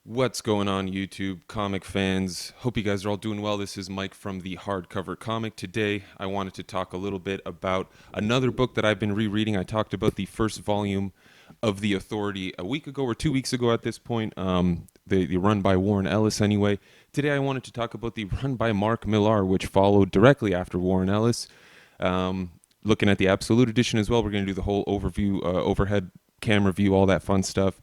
What's going on, YouTube comic fans? Hope you guys are all doing well. This is Mike from the Hardcover Comic. Today, I wanted to talk a little bit about another book that I've been rereading. I talked about the first volume of The Authority a week ago or 2 weeks ago at this point, the run by Warren Ellis anyway. Today, I wanted to talk about the run by Mark Millar, which followed directly after Warren Ellis. Looking at the Absolute Edition as well, we're going to do the whole overview, overhead camera view, all that fun stuff.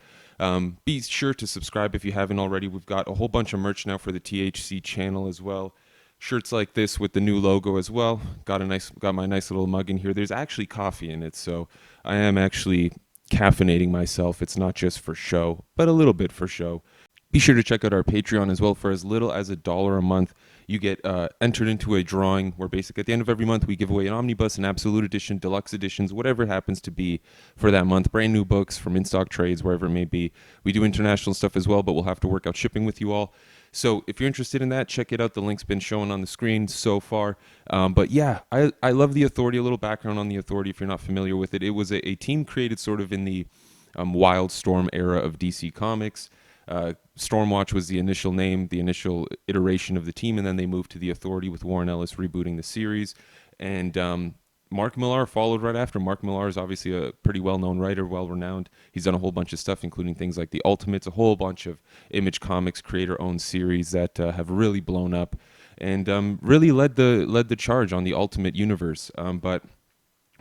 Be sure to subscribe if you haven't already. We've got a whole bunch of merch now for the THC channel as well. Shirts like this with the new logo as well. Got my nice little mug in here. There's actually coffee in it, so I am actually caffeinating myself. It's not just for show, but a little bit for show. Be sure to check out our Patreon as well. For as little as $1 a month, you get entered into a drawing where basically at the end of every month we give away an omnibus, an absolute edition, deluxe editions, whatever it happens to be for that month. Brand new books from in-stock trades, wherever it may be. We do international stuff as well, but we'll have to work out shipping with you all. So if you're interested in that, check it out. The link's been shown on the screen so far. But yeah, I love The Authority. A little background on The Authority if you're not familiar with it. It was a team created sort of in the Wildstorm era of DC Comics. Stormwatch was the initial name, the initial iteration of the team, and then they moved to the Authority with Warren Ellis rebooting the series. And Mark Millar followed right after. Mark Millar is obviously a pretty well-known writer, well-renowned. He's done a whole bunch of stuff, including things like The Ultimates, a whole bunch of Image Comics creator-owned series that have really blown up and really led the charge on the Ultimate universe. But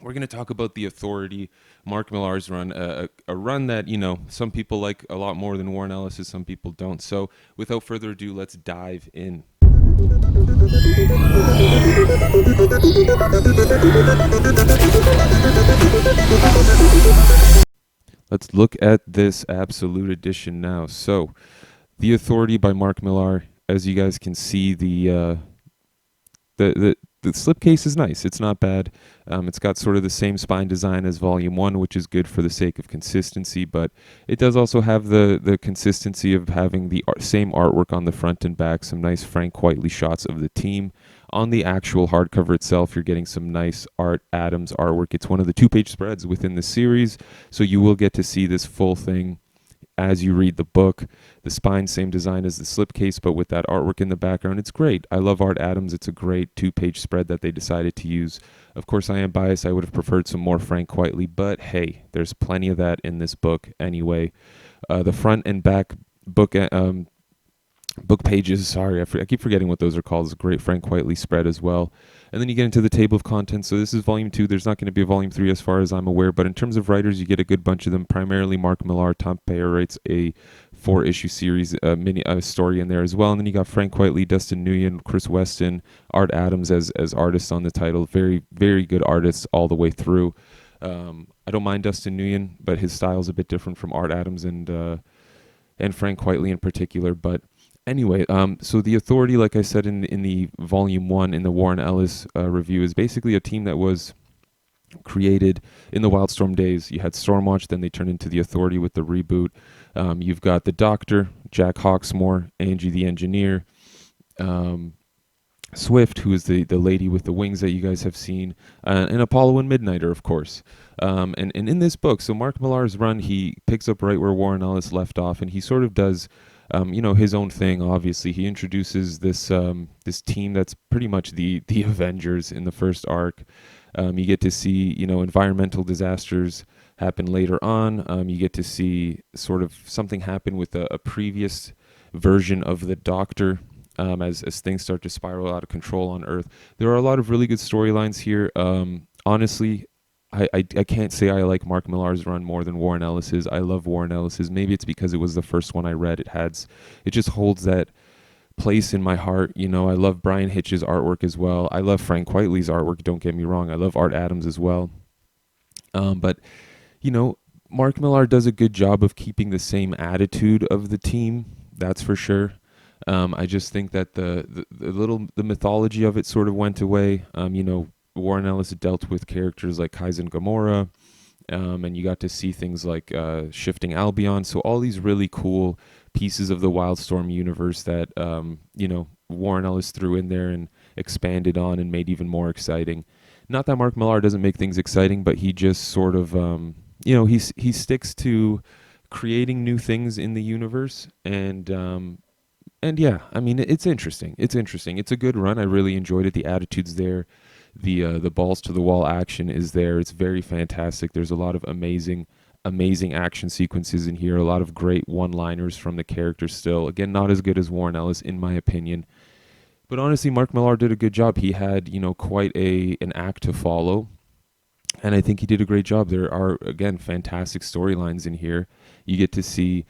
we're going to talk about The Authority, Mark Millar's run, a run that, some people like a lot more than Warren Ellis's, some people don't. So without further ado, let's dive in. Let's look at this Absolute Edition now. So, The Authority by Mark Millar. As you guys can see, the slipcase is nice. It's not bad. It's got sort of the same spine design as Volume 1, which is good for the sake of consistency, but it does also have the consistency of having the same artwork on the front and back, some nice Frank Whiteley shots of the team. On the actual hardcover itself, you're getting some nice Art Adams artwork. It's one of the two-page spreads within the series, so you will get to see this full thing as you read the book. The spine, same design as the slipcase, but with that artwork in the background. It's great. I love Art Adams. It's a great two-page spread that they decided to use. Of course, I am biased. I would have preferred some more Frank Whiteley, but hey, there's plenty of that in this book anyway. The front and back book pages, sorry, I keep forgetting what those are called. It's a great Frank Whiteley spread as well. And then you get into the table of contents. So this is volume 2. There's not going to be a volume 3 as far as I'm aware, but in terms of writers, you get a good bunch of them. Primarily Mark Millar. Tom Payer writes a 4-issue series, mini story in there as well. And then you got Frank Whiteley, Dustin Nguyen, Chris Weston, Art Adams as artists on the title. Very, very good artists all the way through. I don't mind Dustin Nguyen, but his style is a bit different from Art Adams and Frank Whiteley in particular. But anyway, so The Authority, like I said in the Volume 1 in the Warren Ellis review, is basically a team that was created in the Wildstorm days. You had Stormwatch, then they turned into The Authority with the reboot. You've got the Doctor, Jack Hawksmoor, Angie the Engineer, Swift, who is the lady with the wings that you guys have seen, and Apollo and Midnighter, of course. And in this book, so Mark Millar's run, he picks up right where Warren Ellis left off, and he sort of does his own thing. Obviously, he introduces this team that's pretty much the Avengers in the first arc. You get to see environmental disasters happen later on. You get to see sort of something happen with a previous version of the Doctor. As things start to spiral out of control on Earth, there are a lot of really good storylines here. Honestly, I can't say I like Mark Millar's run more than Warren Ellis's. I love Warren Ellis's. Maybe it's because it was the first one I read. It just holds that place in my heart. I love Brian Hitch's artwork as well. I love Frank Whiteley's artwork. Don't get me wrong. I love Art Adams as well. But Mark Millar does a good job of keeping the same attitude of the team. That's for sure. I just think that the mythology of it sort of went away. Warren Ellis dealt with characters like Kaizen Gamora, and you got to see things like Shifting Albion. So all these really cool pieces of the Wildstorm universe that Warren Ellis threw in there and expanded on and made even more exciting. Not that Mark Millar doesn't make things exciting, but he just sort of he sticks to creating new things in the universe. And yeah, I mean, it's interesting. It's interesting. It's a good run. I really enjoyed it. The attitude's there. The balls to the wall action is there. It's very fantastic. There's a lot of amazing action sequences in here. A lot of great one-liners from the characters. Still, again, not as good as Warren Ellis in my opinion. But honestly, Mark Millar did a good job. He had, quite an act to follow, and I think he did a great job. There are, again, fantastic storylines in here. You get to see,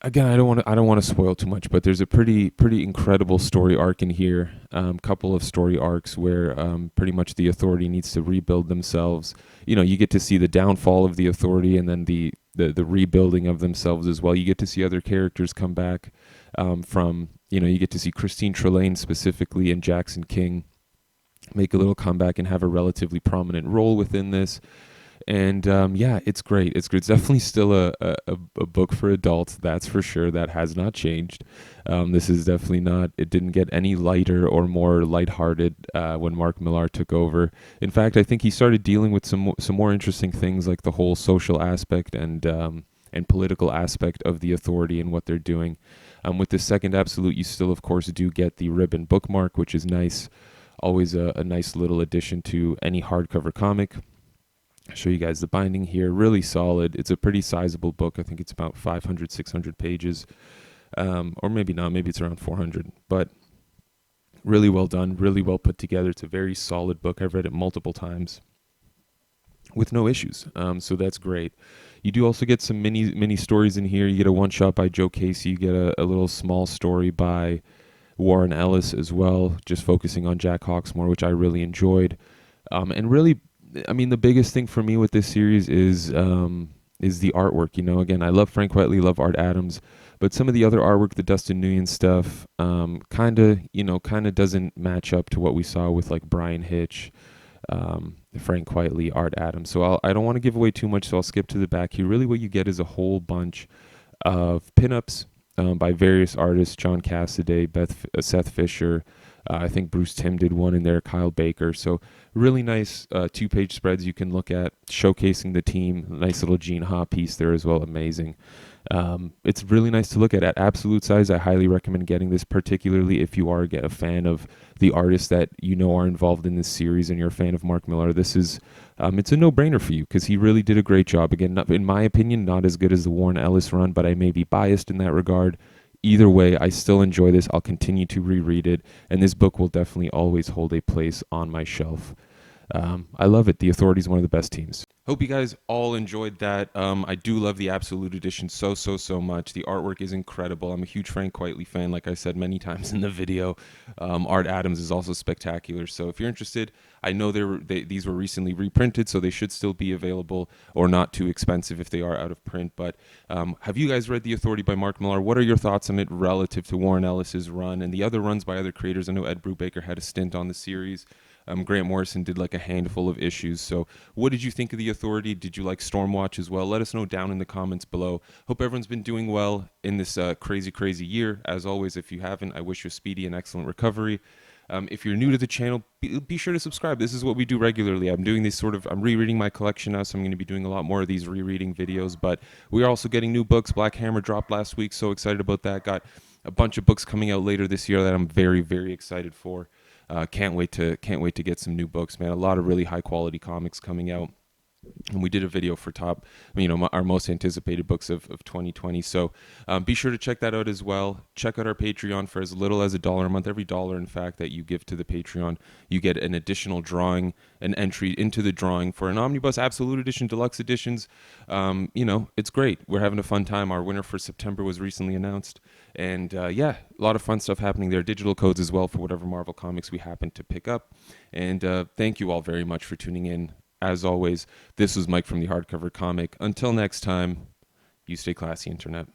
again, I don't want to spoil too much, but there's a pretty incredible story arc in here. Couple of story arcs where pretty much the Authority needs to rebuild themselves. You get to see the downfall of the Authority, and then the rebuilding of themselves as well. You get to see other characters come back from, you get to see Christine Trelane specifically and Jackson King make a little comeback and have a relatively prominent role within this. And yeah, it's great. It's great. It's definitely still a book for adults, that's for sure. That has not changed. This is definitely not, it didn't get any lighter or more lighthearted when Mark Millar took over. In fact, I think he started dealing with some more interesting things, like the whole social aspect and political aspect of the Authority and what they're doing. With the second Absolute, you still, of course, do get the ribbon bookmark, which is nice. Always a nice little addition to any hardcover comic. I'll show you guys the binding here. Really solid. It's a pretty sizable book. I think it's about 500, 600 pages. Or maybe not. Maybe it's around 400. But really well done. Really well put together. It's a very solid book. I've read it multiple times with no issues. So that's great. You do also get some mini stories in here. You get a one-shot by Joe Casey. You get a little small story by Warren Ellis as well, just focusing on Jack Hawksmoor, which I really enjoyed. And really, I mean, the biggest thing for me with this series is the artwork. Again, I love Frank Whiteley, love Art Adams, but some of the other artwork, the Dustin Nguyen stuff, kind of doesn't match up to what we saw with like Brian Hitch, Frank Whiteley, Art Adams. So I don't want to give away too much, so I'll skip to the back here. Really, what you get is a whole bunch of pinups by various artists: John Cassaday, Seth Fisher. I think Bruce Timm did one in there, Kyle Baker. So really nice 2-page spreads you can look at, showcasing the team. Nice little Gene Ha piece there as well. Amazing. It's really nice to look at absolute size. I highly recommend getting this, particularly if you are a fan of the artists that are involved in this series and you're a fan of Mark Millar. This is it's a no-brainer for you because he really did a great job. Again, in my opinion, not as good as the Warren Ellis run, but I may be biased in that regard. Either way, I still enjoy this. I'll continue to reread it, and this book will definitely always hold a place on my shelf. I love it. The Authority is one of the best teams. Hope you guys all enjoyed that. I do love the Absolute Edition so much. The artwork is incredible. I'm a huge Frank Whiteley fan, like I said many times in the video. Art Adams is also spectacular. So if you're interested, I know these were recently reprinted, so they should still be available or not too expensive if they are out of print. But have you guys read The Authority by Mark Millar? What are your thoughts on it relative to Warren Ellis's run and the other runs by other creators? I know Ed Brubaker had a stint on the series. Grant Morrison did like a handful of issues. So what did you think of The Authority? Did you like Stormwatch as well? Let us know down in the comments below. Hope everyone's been doing well in this crazy year. As always, if you haven't, I wish you a speedy and excellent recovery. If you're new to the channel, be sure to subscribe. This is what we do regularly. I'm doing this I'm rereading my collection now, so I'm going to be doing a lot more of these rereading videos. But we are also getting new books. Black Hammer dropped last week, so excited about that. Got a bunch of books coming out later this year that I'm very excited for. Can't wait to get some new books, man. A lot of really high quality comics coming out. And we did a video for our most anticipated books of 2020. So be sure to check that out as well. Check out our Patreon for as little as $1 a month. Every dollar, in fact, that you give to the Patreon, you get an additional drawing, an entry into the drawing for an Omnibus Absolute Edition, Deluxe Editions. It's great. We're having a fun time. Our winner for September was recently announced. And yeah, a lot of fun stuff happening there. Digital codes as well for whatever Marvel comics we happen to pick up. And thank you all very much for tuning in. As always, this was Mike from the Hardcover Comic. Until next time, you stay classy, Internet.